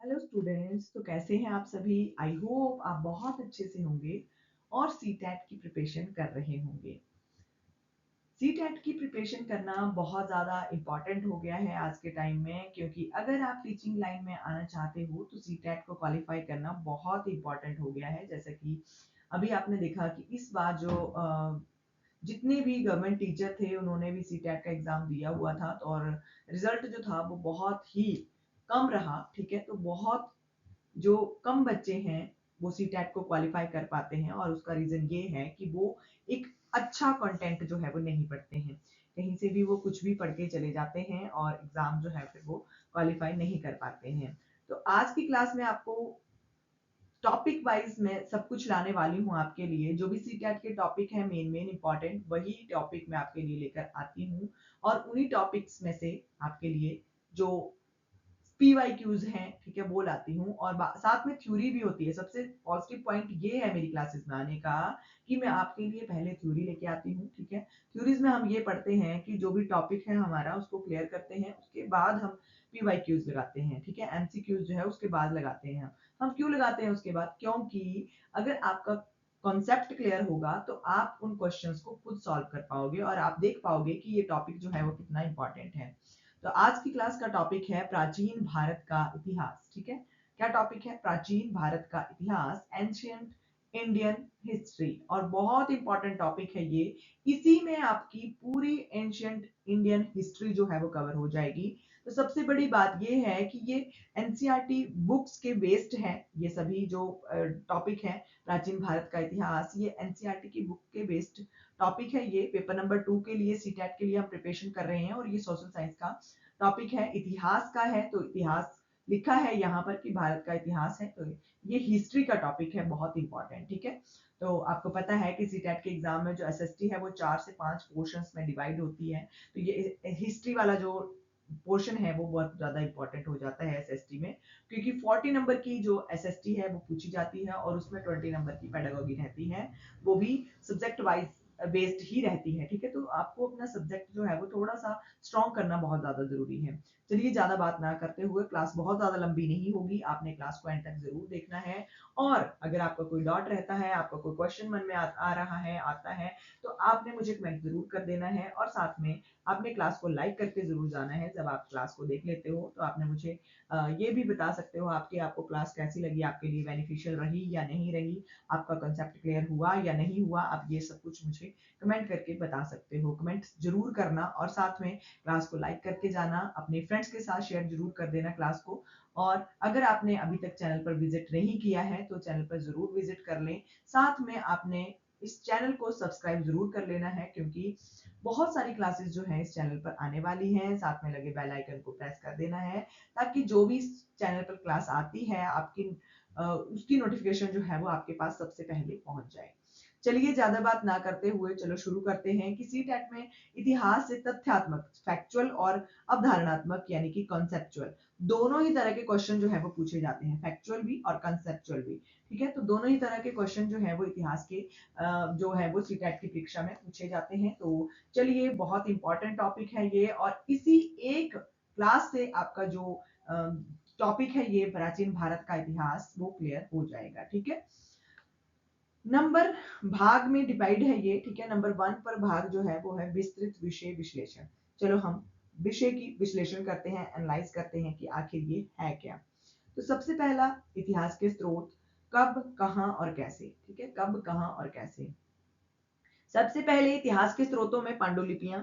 Hello students. तो कैसे हैं आप सभी? आई होप आप बहुत अच्छे से होंगे और सीटेट की प्रिपरेशन कर रहे होंगे। सीटेट की प्रिपरेशन करना बहुत ज़्यादा इम्पॉर्टेंट हो गया है आज के टाइम में, क्योंकि अगर आप टीचिंग लाइन में आना चाहते हो तो सीटेट को क्वालिफाई करना बहुत इम्पॉर्टेंट हो गया है। जैसे कि अभी आपने देखा कि इस बार जो जितने भी गवर्नमेंट टीचर थे उन्होंने भी सीटेट का एग्जाम दिया हुआ था, तो और रिजल्ट जो था वो बहुत ही कम रहा। ठीक है, तो बहुत जो कम बच्चे हैं वो सीटेट को क्वालिफाई कर पाते हैं, और उसका रीजन ये है कि वो एक अच्छा कंटेंट जो है वो नहीं पढ़ते हैं। कहीं से भी वो कुछ भी पढ़ के चले जाते हैं और एग्जाम जो है फिर वो क्वालिफाई नहीं कर पाते हैं। तो आज की क्लास में आपको टॉपिक वाइज मैं सब कुछ लाने वाली हूँ आपके लिए। जो भी सीटेट के टॉपिक है मेन इंपॉर्टेंट वही टॉपिक मैं आपके लिए लेकर आती हूँ, और उन्हीं टॉपिक्स में से आपके लिए जो पीवाईक्यूज हैं, ठीक है, वो लाती हूँ। और साथ में थ्योरी भी होती है। सबसे पॉजिटिव पॉइंट ये है मेरी क्लासेस में आने का कि मैं आपके लिए पहले थ्योरी लेके आती हूँ। ठीक है, थ्योरीज में हम ये पढ़ते हैं कि जो भी टॉपिक है हमारा उसको क्लियर करते हैं, उसके बाद हम पीवाईक्यूज लगाते हैं। ठीक है, एमसीक्यूज जो है उसके बाद लगाते हैं। हम क्यों लगाते हैं उसके बाद? क्योंकि अगर आपका कॉन्सेप्ट क्लियर होगा तो आप उन क्वेश्चंस को खुद सॉल्व कर पाओगे और आप देख पाओगे कि ये टॉपिक जो है वो कितना इंपॉर्टेंट है। तो आज की क्लास का टॉपिक है प्राचीन भारत का इतिहास। ठीक है, क्या टॉपिक है? प्राचीन भारत का इतिहास, एंशियंट इंडियन हिस्ट्री। और बहुत इंपॉर्टेंट टॉपिक है ये। इसी में आपकी पूरी एंशियंट इंडियन हिस्ट्री जो है वो कवर हो जाएगी। तो सबसे बड़ी बात ये है कि ये एनसीईआरटी बुक्स के बेस्ड है। ये सभी जो टॉपिक है प्राचीन भारत का इतिहास, ये एनसीईआरटी की बुक के बेस्ड टॉपिक है। ये पेपर नंबर 2 के लिए, सीटेट के लिए हम प्रिपरेशन कर रहे हैं, और ये सोशल साइंस का टॉपिक है, इतिहास का है। तो इतिहास लिखा है यहाँ पर कि भारत का इतिहास है, तो ये हिस्ट्री का टॉपिक है, बहुत इंपॉर्टेंट। ठीक है, तो आपको पता है कि सीटेट के एग्जाम में जो एसएसटी है वो 4 से 5 पोर्शंस में डिवाइड होती है। तो ये हिस्ट्री वाला जो पोर्शन है वो बहुत ज्यादा इंपॉर्टेंट हो जाता है एसएसटी में, क्योंकि 40 नंबर की जो एसएसटी है वो पूछी जाती है, और उसमें 20 नंबर की पेडागोगी रहती है, वो भी सब्जेक्ट वाइज बेस्ड ही रहती है। ठीक है, तो आपको अपना सब्जेक्ट जो है वो थोड़ा सा स्ट्रॉन्ग करना बहुत ज्यादा जरूरी है। चलिए ज्यादा बात ना करते हुए, क्लास बहुत ज्यादा लंबी नहीं होगी, आपने क्लास को एंड तक जरूर देखना है। और अगर आपका कोई डाउट रहता है, आपका कोई क्वेश्चन मन में आ रहा है, आता है, तो आपने मुझे कमेंट जरूर कर देना है। और साथ में आपने क्लास को लाइक करके जरूर जाना है। जब आप क्लास को देख लेते हो तो आपने मुझे ये भी बता सकते हो आपको क्लास कैसी लगी, आपके लिए बेनिफिशियल रही या नहीं रही, आपका कंसेप्ट क्लियर हुआ या नहीं हुआ। आप ये सब कुछ मुझे कमेंट करके बता सकते हो। कमेंट जरूर करना, और साथ में क्लास को लाइक करके जाना, अपने फ्रेंड्स के साथ शेयर जरूर कर देना क्लास को। और अगर आपने अभी तक चैनल पर विजिट नहीं किया है तो चैनल पर जरूर विजिट कर लें। साथ में आपने इस चैनल को सब्सक्राइब जरूर कर लेना है, क्योंकि बहुत सारी क्लासेस जो है इस चैनल पर आने वाली हैं। साथ में लगे बेल आइकन को प्रेस कर देना है, ताकि जो भी इस चैनल पर क्लास आती है आपकी उसकी नोटिफिकेशन जो है वो आपके पास सबसे पहले पहुंच जाए। चलिए ज्यादा बात ना करते हुए चलो शुरू करते हैं कि सीटेट में इतिहास से तथ्यात्मक, फैक्चुअल, और अवधारणात्मक यानी कि कॉन्सेप्चुअल, दोनों ही तरह के क्वेश्चन जो है वो पूछे जाते हैं, फैक्चुअल भी और कंसेप्चुअल भी। ठीक है, तो दोनों ही तरह के क्वेश्चन जो है वो इतिहास के जो है वो सीटेट की परीक्षा में पूछे जाते हैं। तो चलिए, बहुत इंपॉर्टेंट टॉपिक है ये, और इसी एक क्लास से आपका जो टॉपिक है ये प्राचीन भारत का इतिहास वो क्लियर हो जाएगा। ठीक है, नंबर भाग में डिवाइड है ये। ठीक है, नंबर 1 पर भाग जो है वो है विस्तृत विषय विश्लेषण। चलो हम विषय की विश्लेषण करते हैं, एनालाइज करते हैं कि आखिर ये है क्या। तो सबसे पहला, इतिहास के स्रोत, कब, कहां और कैसे। ठीक है, कब, कहां और कैसे। सबसे पहले इतिहास के स्रोतों में पांडुलिपियां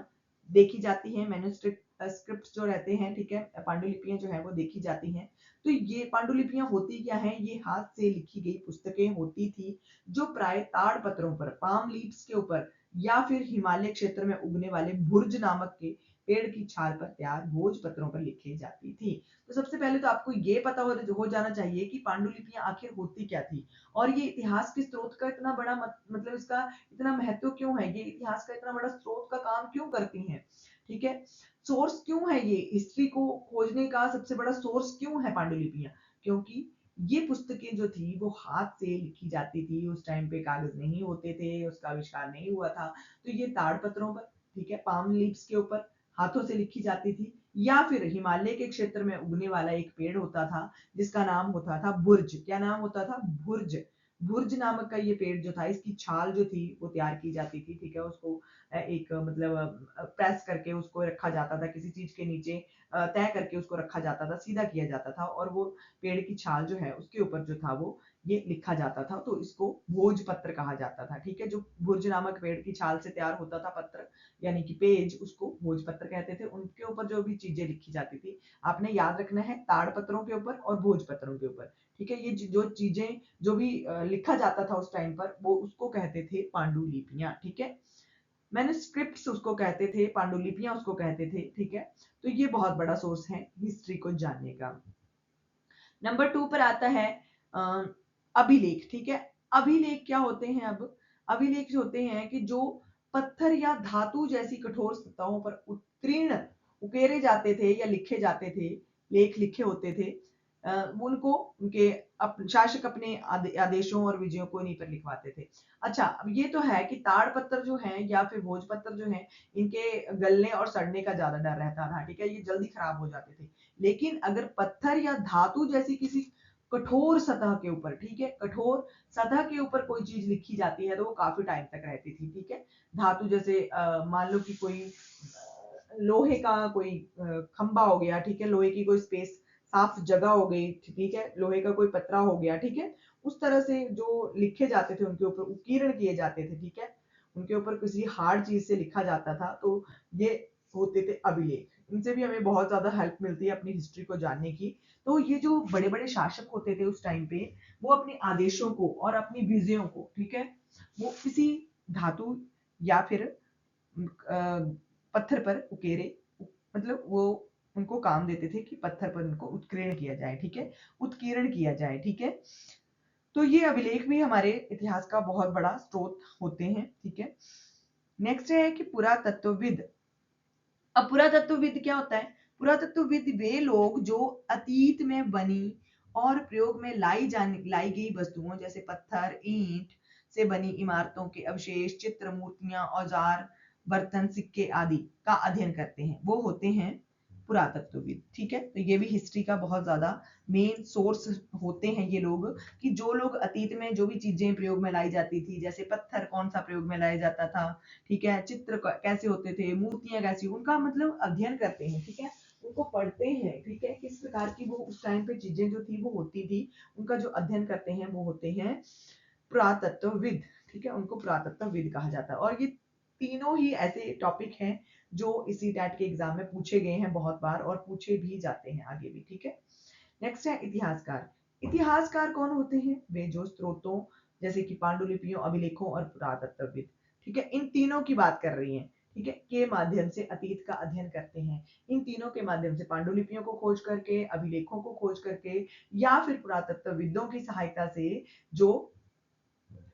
देखी जाती हैं, मैन्युस्क्रिप्ट जो रहते हैं। ठीक है, पांडुलिपियां जो है वो देखी जाती हैं। तो ये पांडुलिपियां होती क्या हैं? ये हाथ से लिखी गई पुस्तकें होती थी, जो प्राय ताड़ पत्रों पर, पाम लीव्स के ऊपर, या फिर हिमालय क्षेत्र में उगने वाले भुर्ज नामक के पेड़ की छाल पर तैयार भोज पत्रों पर लिखी जाती थी। तो सबसे पहले तो आपको ये पता हो जाना चाहिए कि पांडुलिपियां आखिर होती क्या थी, और ये इतिहास के स्रोत का इतना बड़ा मतलब इसका इतना महत्व क्यों है, ये इतिहास का इतना बड़ा स्रोत का काम क्यों करती हैं। ठीक है, सोर्स क्यों है, ये हिस्ट्री को खोजने का सबसे बड़ा सोर्स क्यों है पांडुलिपियां? क्योंकि ये पुस्तकें जो थी वो हाथ से लिखी जाती थी। उस टाइम पे कागज नहीं होते थे, उसका आविष्कार नहीं हुआ था, तो ये ताड़ पत्रों पर, ठीक है, पाम लीव्स के ऊपर हाथों से लिखी जाती थी। या फिर हिमालय के क्षेत्र में उगने वाला एक पेड़ होता था जिसका नाम होता था बुर्ज। क्या नाम होता था? बुर्ज। बुर्ज नामक का ये पेड़ जो था, इसकी छाल जो थी वो तैयार की जाती थी, ठीक है। उसको एक मतलब प्रेस करके उसको रखा जाता था किसी चीज के नीचे, तय करके उसको रखा जाता था, सीधा किया जाता था, और वो पेड़ की छाल जो है उसके ऊपर जो था वो ये लिखा जाता था, तो इसको भोजपत्र कहा जाता था, ठीक है। जो भुर्ज नामक पेड़ की छाल से तैयार होता था पत्र, यानी कि पेज, उसको भोजपत्र कहते थे। उनके ऊपर जो भी चीजें लिखी जाती थी, आपने याद रखना है, ताड़ पत्रों के ऊपर और भोजपत्रों के ऊपर, ठीक है। ये जो चीजें जो भी लिखा जाता था उस टाइम पर, वो उसको कहते थे पांडुलिपियां, ठीक है। मैन्युस्क्रिप्ट्स उसको कहते थे, पांडुलिपियां उसको कहते थे, ठीक है। तो ये बहुत बड़ा सोर्स है हिस्ट्री को जानने का। नंबर 2 पर आता है अभिलेख, ठीक है। अभिलेख क्या होते हैं? अब अभिलेख जो होते हैं कि जो पत्थर या धातु जैसी कठोर सतहों पर उत्कीर्ण उकेरे जाते थे या लिखे जाते थे, लेख लिखे होते थे, उनको उनके शासक अपने आदेशों और विजयों को इन्हीं पर लिखवाते थे। अच्छा, अब ये तो है कि ताड़ पत्थर जो है या फिर भोजपत्र जो है, इनके गलने और सड़ने का ज्यादा डर रहता था, ठीक है, ये जल्दी खराब हो जाते थे। लेकिन अगर पत्थर या धातु जैसी किसी कठोर सतह के ऊपर, ठीक है, कठोर सतह के ऊपर कोई चीज लिखी जाती है तो वो काफी टाइम तक रहती थी, ठीक है। धातु जैसे मान लो कि कोई लोहे का कोई खंबा हो गया, ठीक है, लोहे की कोई स्पेस साफ जगह हो गई, ठीक है, लोहे का कोई पतरा हो गया, ठीक है। उस तरह से जो लिखे जाते थे उनके ऊपर उत्कीर्ण किए जाते थे, ठीक है, उनके ऊपर किसी हार्ड चीज से लिखा जाता था, तो ये होते थे अभिलेख। इनसे भी हमें बहुत ज्यादा हेल्प मिलती है अपनी हिस्ट्री को जानने की। तो ये जो बड़े बड़े शासक होते थे उस टाइम पे, वो अपने आदेशों को और अपनी विजयों को, ठीक है, वो किसी धातु या फिर पत्थर पर उकेरे, मतलब वो उनको काम देते थे कि पत्थर पर उनको उत्कीर्ण किया जाए, ठीक है, उत्कीर्ण किया जाए, ठीक है। तो ये अभिलेख भी हमारे इतिहास का बहुत बड़ा स्रोत होते हैं, ठीक है। नेक्स्ट है कि पुरातत्वविद। अब पुरातत्वविद क्या होता है? पुरातत्वविद वे लोग जो अतीत में बनी और प्रयोग में लाई गई वस्तुओं जैसे पत्थर, ईंट से बनी इमारतों के अवशेष, चित्र, मूर्तियां, औजार, बर्तन, सिक्के आदि का अध्ययन करते हैं, वो होते हैं पुरातत्वविद, ठीक है। तो ये भी हिस्ट्री का बहुत ज्यादा मेन सोर्स होते हैं ये लोग, कि जो लोग अतीत में जो भी चीजें प्रयोग में लाई जाती थी, जैसे पत्थर कौन सा प्रयोग में लाया जाता था, ठीक है, चित्र कैसे होते थे, मूर्तियां कैसी, उनका मतलब अध्ययन करते हैं, ठीक है, उनको पढ़ते हैं, ठीक है, किस प्रकार की वो उस टाइम पे चीजें जो थी वो होती थी, उनका जो अध्ययन करते हैं वो होते हैं पुरातत्वविद, ठीक है, उनको पुरातत्वविद कहा जाता है। और ये तीनों ही ऐसे टॉपिक हैं जो इसी टैट के एग्जाम में पूछे गए हैं बहुत बार, और पूछे भी जाते हैं आगे भी, ठीक है। नेक्स्ट है इतिहासकार। इतिहासकार कौन होते हैं? वे जो स्रोतों जैसे कि पांडुलिपियों, अभिलेखों और पुरातत्वविद, ठीक है, इन तीनों की बात कर रही हैं, ठीक है, के माध्यम से अतीत का अध्ययन करते हैं। इन तीनों के माध्यम से, पांडुलिपियों को खोज करके, अभिलेखों को खोज करके, या फिर पुरातत्वविदों की सहायता से, जो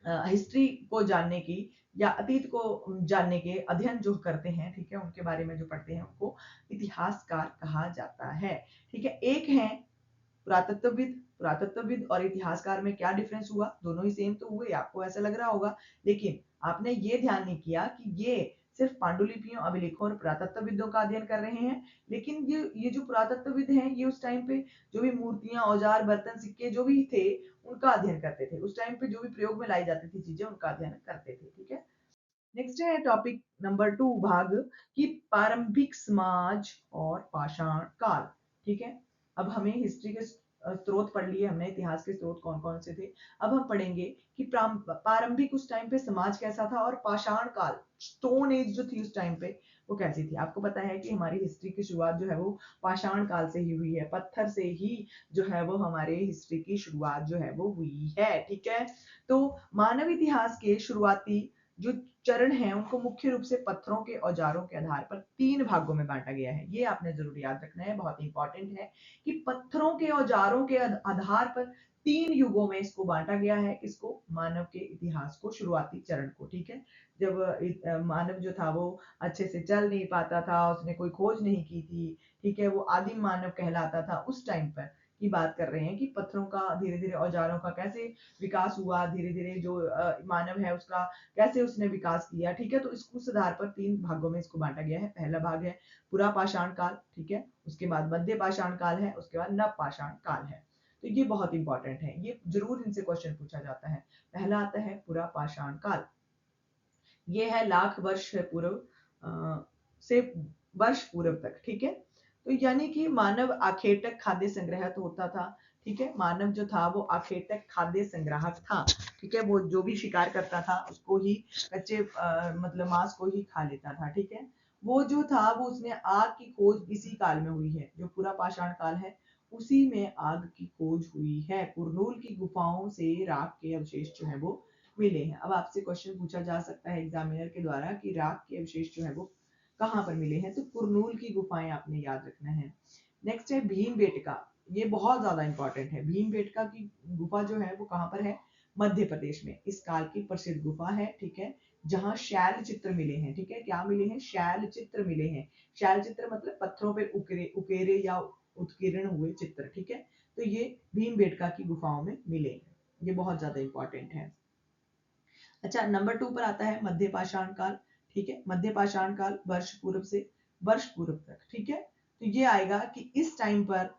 हिस्ट्री को जानने की या अतीत को जानने के अध्ययन जो करते हैं, ठीक है, उनके बारे में जो पढ़ते हैं, उनको इतिहासकार कहा जाता है, ठीक है। एक है पुरातत्वविद। पुरातत्वविद और इतिहासकार में क्या डिफरेंस हुआ? दोनों ही सेम तो हुए, आपको ऐसा लग रहा होगा, लेकिन आपने ये ध्यान नहीं किया कि ये सिर्फ पांडुलिपियों, अभिलेखों और पुरातत्वविदों का अध्ययन कर रहे हैं, लेकिन ये जो पुरातत्वविद हैं, ये उस टाइम पे जो भी मूर्तियां, औजार, बर्तन, सिक्के जो भी थे, उनका अध्ययन करते थे। उस टाइम पे जो भी प्रयोग में लाई जाती थी चीजें, उनका अध्ययन करते थे, ठीक है। नेक्स्ट है टॉपिक नंबर 2 भाग, की प्रारंभिक समाज और पाषाण काल, ठीक है। अब हमें हिस्ट्री के स्रोत पढ़ लिए हमने, इतिहास के स्रोत कौन कौन से थे। अब हम पढ़ेंगे कि प्रारंभिक उस टाइम पे समाज कैसा था, और पाषाण काल, स्टोन एज जो थी उस टाइम पे, वो कैसी थी। आपको पता है कि हमारी हिस्ट्री की शुरुआत जो है वो पाषाण काल से ही हुई है, पत्थर से ही जो है वो हमारे हिस्ट्री की शुरुआत जो है वो हुई है, ठीक है। तो मानव इतिहास के शुरुआती जो चरण हैं, उनको मुख्य रूप से पत्थरों के औजारों के आधार पर 3 भागों में बांटा गया है। ये आपने जरूर याद रखना है, बहुत इंपॉर्टेंट है कि पत्थरों के औजारों के आधार पर 3 युगों में इसको बांटा गया है। इसको, मानव के इतिहास को, शुरुआती चरण को, ठीक है, जब मानव जो था वो अच्छे से चल नहीं पाता था, उसने कोई खोज नहीं की थी, ठीक है, वो आदिम मानव कहलाता था उस टाइम पर, की बात कर रहे हैं कि पत्थरों का धीरे धीरे औजारों का कैसे विकास हुआ, धीरे धीरे जो मानव है उसका कैसे उसने विकास किया। ठीक है, तो इसको उस आधार पर 3 भागों में इसको बांटा गया है। पहला भाग है पुरा पाषाण काल, ठीक है, उसके बाद मध्य पाषाण काल है, उसके बाद नव पाषाण काल है। तो ये बहुत इंपॉर्टेंट है, ये जरूर इनसे क्वेश्चन पूछा जाता है। पहला आता है पुरा पाषाण काल, ये है लाख वर्ष पूर्व से वर्ष पूर्व तक। ठीक है, तो यानी कि मानव आखेटक खाद्य संग्रहत होता था। ठीक है, मानव जो था वो आखेटक खाद्य संग्राहक था। ठीक है, वो जो भी शिकार करता था उसको ही कच्चे मतलब मांस को ही खा लेता था। ठीक है, वो जो था वो उसने आग की खोज इसी काल में हुई है, जो पूरा पाषाण काल है उसी में आग की खोज हुई है। कुरनूल की गुफाओं से राख के अवशेष जो है वो मिले हैं। अब आपसे क्वेश्चन पूछा जा सकता है एग्जामिनर के द्वारा कि राख के अवशेष जो है वो कहाँ पर मिले हैं, तो कुरनूल की गुफाएं आपने याद रखना है। नेक्स्ट है भीमबेटका, ये बहुत ज्यादा इंपॉर्टेंट है। भीमबेटका की गुफा जो है वो कहाँ पर है, मध्य प्रदेश में। इस काल की प्रसिद्ध गुफा है। ठीक है, जहाँ शैल चित्र मिले हैं। ठीक है, क्या मिले हैं, शैल चित्र मिले हैं। शैल चित्र मतलब पत्थरों पर उकेरे या उत्कीर्ण हुए चित्र। ठीक है, तो ये भीमबेटका की गुफाओं में मिले हैं, ये बहुत ज्यादा इंपॉर्टेंट है। अच्छा, नंबर 2 पर आता है मध्य पाषाण काल। ठीक है, मध्य पाषाण काल वर्ष पूर्व से वर्ष पूर्व तक। ठीक है, तो ये आएगा कि इस टाइम पर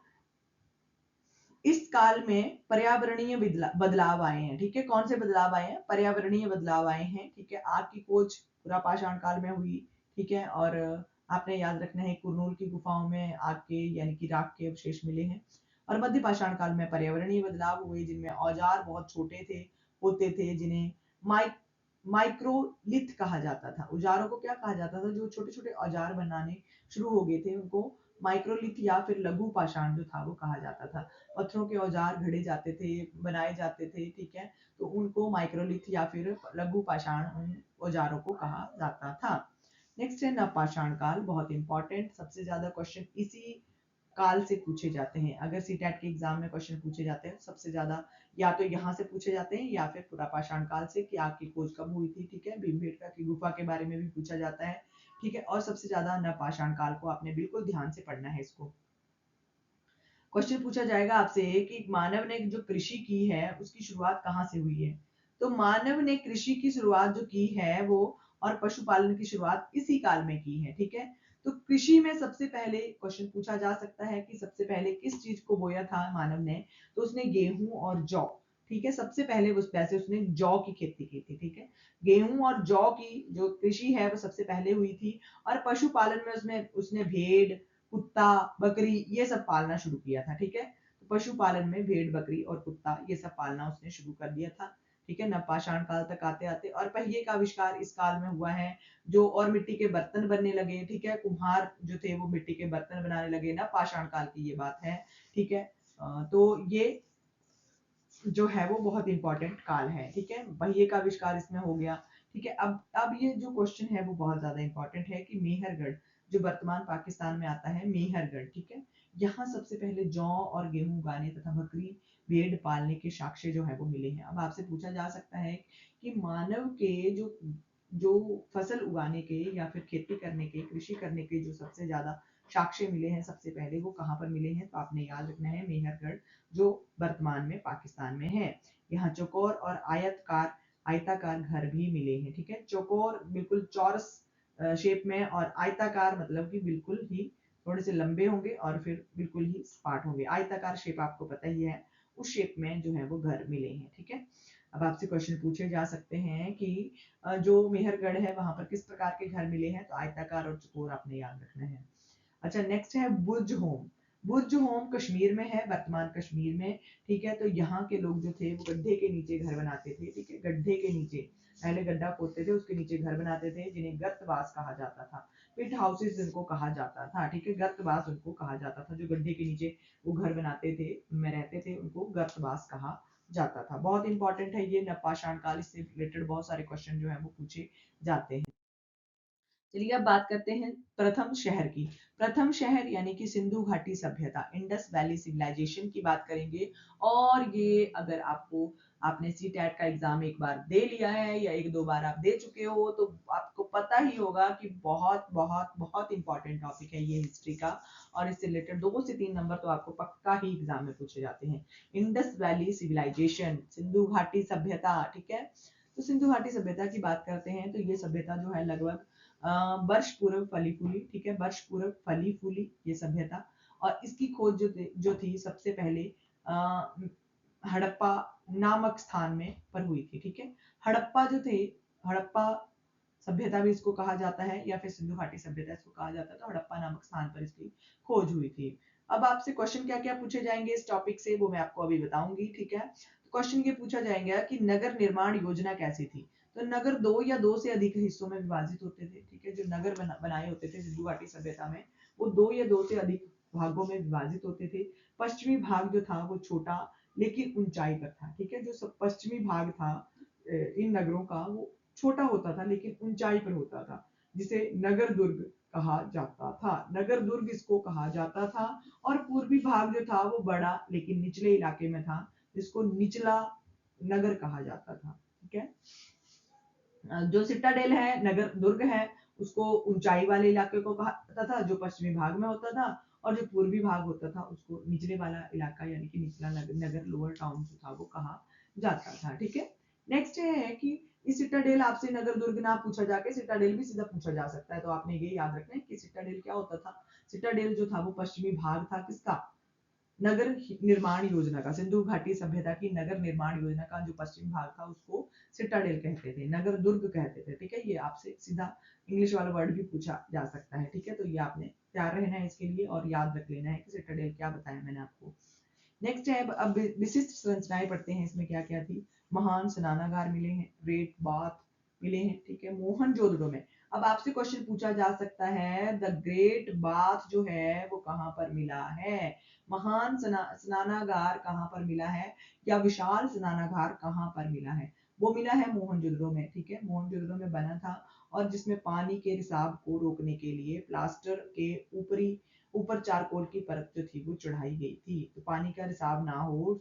इस काल में पर्यावरणीय बदलाव आए हैं। ठीक है, कौन से बदलाव आए हैं, पर्यावरणीय बदलाव आए हैं। ठीक है, आग की खोज पूरा पाषाण काल में हुई। ठीक है, और आपने याद रखना है कुरनूल की गुफाओं में आग के यानी कि राख के अवशेष मिले हैं। और मध्य पाषाण काल में पर्यावरणीय बदलाव हुए, जिनमें औजार बहुत छोटे थे होते थे, जिन्हें माइक्रोलिथ कहा जाता था। औजारों को क्या कहा जाता था, जो छोटे छोटे औजार बनाने शुरू हो गए थे उनको माइक्रोलिथ या फिर लघु पाषाण जो था वो कहा जाता था। पत्थरों के औजार घड़े जाते थे, बनाए जाते थे। ठीक है, तो उनको माइक्रोलिथ या फिर लघु पाषाण उन औजारों को कहा जाता था। नेक्स्ट है नवपाषाण काल, बहुत इंपॉर्टेंट, सबसे ज्यादा क्वेश्चन इसी काल से पूछे जाते हैं। अगर सीटेट के एग्जाम में क्वेश्चन पूछे जाते हैं सबसे ज्यादा या तो यहाँ से पूछे जाते हैं या फिर पुरा पाषाण काल से कि आग की खोज कब हुई थी। ठीक है, भीमबेटका की गुफा के बारे में भी पूछा जाता है। ठीक है, और सबसे ज्यादा नवपाषाण काल को आपने बिल्कुल ध्यान से पढ़ना है। इसको क्वेश्चन पूछा जाएगा आपसे कि मानव ने जो कृषि की है उसकी शुरुआत कहाँ से हुई है। तो मानव ने कृषि की शुरुआत जो की है वो और पशुपालन की शुरुआत इसी काल में की है। ठीक है, तो कृषि में सबसे पहले क्वेश्चन पूछा जा सकता है कि सबसे पहले किस चीज को बोया था मानव ने, तो उसने गेहूं और जौ। ठीक है, सबसे पहले वैसे उसने जौ की खेती की थी। ठीक है, गेहूं और जौ की जो कृषि है वो सबसे पहले हुई थी। और पशुपालन में उसने उसने भेड़, कुत्ता, बकरी ये सब पालना शुरू किया था। ठीक है, तो पशुपालन में भेड़, बकरी और कुत्ता ये सब पालना उसने शुरू कर दिया था। ठीक है, नवपाषाण काल तक आते आते और पहिए का आविष्कार इस काल में हुआ है, जो और मिट्टी के बर्तन बनने लगे। ठीक है, कुम्हार जो थे वो मिट्टी के बर्तन बनाने लगे, नवपाषाण काल की ये बात है। ठीक है, तो ये जो है वो बहुत इंपॉर्टेंट काल है। ठीक है, पहिए का आविष्कार इसमें हो गया। ठीक है, अब ये जो क्वेश्चन है वो बहुत ज्यादा इंपॉर्टेंट है कि मेहरगढ़ जो वर्तमान पाकिस्तान में आता है, मेहरगढ़। ठीक है, यहाँ सबसे पहले जौ और गेहूं उगाने तथा बकरी भेड़ पालने के साक्ष्य जो है वो मिले हैं। अब आपसे पूछा जा सकता है कि मानव के जो जो फसल उगाने के या फिर खेती करने के, कृषि करने के जो सबसे ज्यादा साक्ष्य मिले हैं सबसे पहले वो कहाँ पर मिले हैं, तो आपने याद रखना है मेहरगढ़, जो वर्तमान में पाकिस्तान में है। यहाँ चौकोर और आयताकार घर भी मिले हैं। ठीक है, चौकोर बिल्कुल चौरस शेप में, और आयताकार मतलब कि बिल्कुल ही थोड़े से लंबे होंगे और फिर बिल्कुल ही सपाट होंगे। आयताकार शेप आपको पता ही है, उस शेप में जो है वो घर मिले हैं। ठीक है, अब आपसे क्वेश्चन पूछे जा सकते हैं कि जो मेहरगढ़ है वहां पर किस प्रकार के घर मिले हैं, तो आयताकार और चौकोर आपने याद रखना है। अच्छा, नेक्स्ट है बुर्ज होम। बुर्ज होम कश्मीर में है, वर्तमान कश्मीर में। ठीक है, तो यहाँ के लोग जो थे वो गड्ढे के नीचे घर बनाते थे। ठीक है, गड्ढे के नीचे पहले गड्ढा खोदते थे, उसके नीचे घर बनाते थे, जिन्हें गर्तवास कहा जाता था। पिट हाउसेस जिनको कहा जाता था। ठीक है, गर्तवास उनको कहा जाता था, जो गड्ढे के नीचे वो घर बनाते थे में रहते थे, उनको गर्तवास कहा जाता था। बहुत इंपॉर्टेंट है ये नवपाषाण काल, इससे रिलेटेड बहुत सारे क्वेश्चन जो है वो पूछे जाते हैं। चलिए अब बात करते हैं प्रथम शहर की। प्रथम शहर यानी कि सिंधु घाटी सभ्यता, इंडस वैली सिविलाइजेशन की बात करेंगे। और ये अगर आपने सीटेट का एग्जाम एक बार दे लिया है या एक दो बार आप दे चुके हो तो आपको पता ही होगा कि बहुत बहुत बहुत इंपॉर्टेंट टॉपिक है ये हिस्ट्री का। और इससे रिलेटेड 2 से 3 नंबर तो आपको पक्का ही एग्जाम में पूछे जाते हैं। इंडस वैली सिविलाइजेशन, सिंधु घाटी सभ्यता, ठीक है। तो सिंधु घाटी सभ्यता की बात करते हैं तो ये सभ्यता जो है लगभग वर्ष पूर्व फली फूली, ठीक है, वर्ष पूर्व फली फूली ये सभ्यता। और इसकी खोज जो थी सबसे पहले हड़प्पा नामक स्थान में पर हुई थी, ठीक है। हड़प्पा जो थे, हड़प्पा सभ्यता भी इसको कहा जाता है या फिर सिंधु घाटी सभ्यता इसको कहा जाता है। तो हड़प्पा नामक स्थान पर इसकी खोज हुई थी। अब आपसे क्वेश्चन क्या क्या पूछे जाएंगे इस टॉपिक से वो मैं आपको अभी बताऊंगी, ठीक है। तो क्वेश्चन ये पूछा जाएगा कि नगर निर्माण योजना कैसी थी। तो नगर 2 या 2 से अधिक हिस्सों में विभाजित होते थे, ठीक है। जो नगर बनाए होते थे सिंधु घाटी सभ्यता में वो 2 या 2 से अधिक भागों में विभाजित होते थे। पश्चिमी भाग जो था वो छोटा लेकिन ऊंचाई पर था, ठीक है। जो सब पश्चिमी भाग था इन नगरों का वो छोटा होता था लेकिन ऊंचाई पर होता था, जिसे नगर दुर्ग कहा जाता था। नगर दुर्ग इसको कहा जाता था। और पूर्वी भाग जो था वो बड़ा लेकिन निचले इलाके में था, जिसको निचला नगर कहा जाता था, ठीक है। जो सिटाडेल है, नगर दुर्ग है, उसको ऊंचाई वाले इलाके को कहा जाता था जो पश्चिमी भाग में होता था। और जो पूर्वी भाग होता था उसको निचले वाला इलाका यानी कि निचला नगर लोअर टाउन जो था वो कहा जाता था, ठीक है। नेक्स्ट है कि इस सिटाडेल आपसे नगर दुर्ग ना पूछा जाके सिटाडेल भी सीधा पूछा जा सकता है। तो आपने ये याद रखना है कि सिटाडेल क्या होता था। सिटाडेल जो था वो पश्चिमी भाग था किसका, नगर निर्माण योजना का, सिंधु घाटी सभ्यता की नगर निर्माण योजना का जो पश्चिम भाग था उसको सिटाडेल कहते थे, नगर दुर्ग कहते थे, ठीक है। ये आपसे सीधा इंग्लिश वाला वर्ड भी पूछा जा सकता है, ठीक है। तो ये आपने तैयार रहना है इसके लिए और याद रख लेना है कि सिटाडेल क्या बताया मैंने आपको। नेक्स्ट है अब विशिष्ट संरचनाएं पढ़ते हैं। इसमें क्या क्या थी। महान स्नानागार मिले हैं, ग्रेट बाथ मिले हैं, ठीक है, मोहनजोदड़ो में। अब आपसे क्वेश्चन पूछा जा सकता है द ग्रेट बाथ जो है वो कहाँ पर मिला है, महान स्नानागार कहाँ पर मिला है या विशाल स्नानागार कहाँ पर मिला है। वो मिला है मोहनजोदड़ो में, ठीक है। मोहनजोदड़ो में बना था और जिसमें पानी के रिसाव को रोकने के लिए प्लास्टर के ऊपर चारकोल की परत जो थी वो चढ़ाई गई थी। तो पानी का रिसाव ना हो